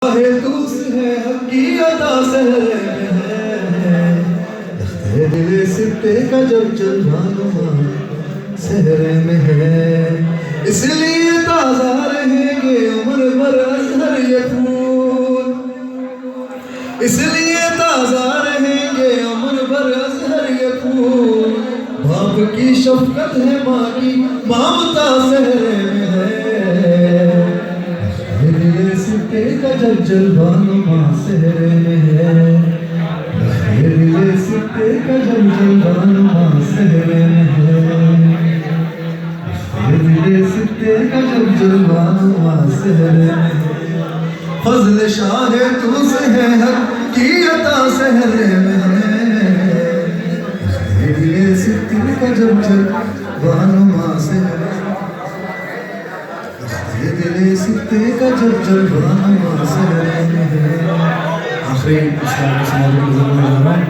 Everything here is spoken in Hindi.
तूस है हकीकता सहरे में है दिल सिट्टे का जब जलवानुमा सहरे में है इसलिए ताजा रहेंगे उम्र भर असहर ये फूल इसलिए ताजा रहेंगे उम्र भर असहर ये फूल बाप की शफकत है माँ की ममता सहरे में है सिट्टे का जब जलवानुमा सहरे में है सिट्टे का जब जलवानुमा सहरे में है सिट्टे का जब जलवानुमा सहरे में है फजल शाह तुझसे है हक की अता सहरे में है सिट्टे का जब जलवानुमा सहरे दिले सिट्टे का जब जलवानुमा सहरे में है। आखिरी इस्लाम समाज के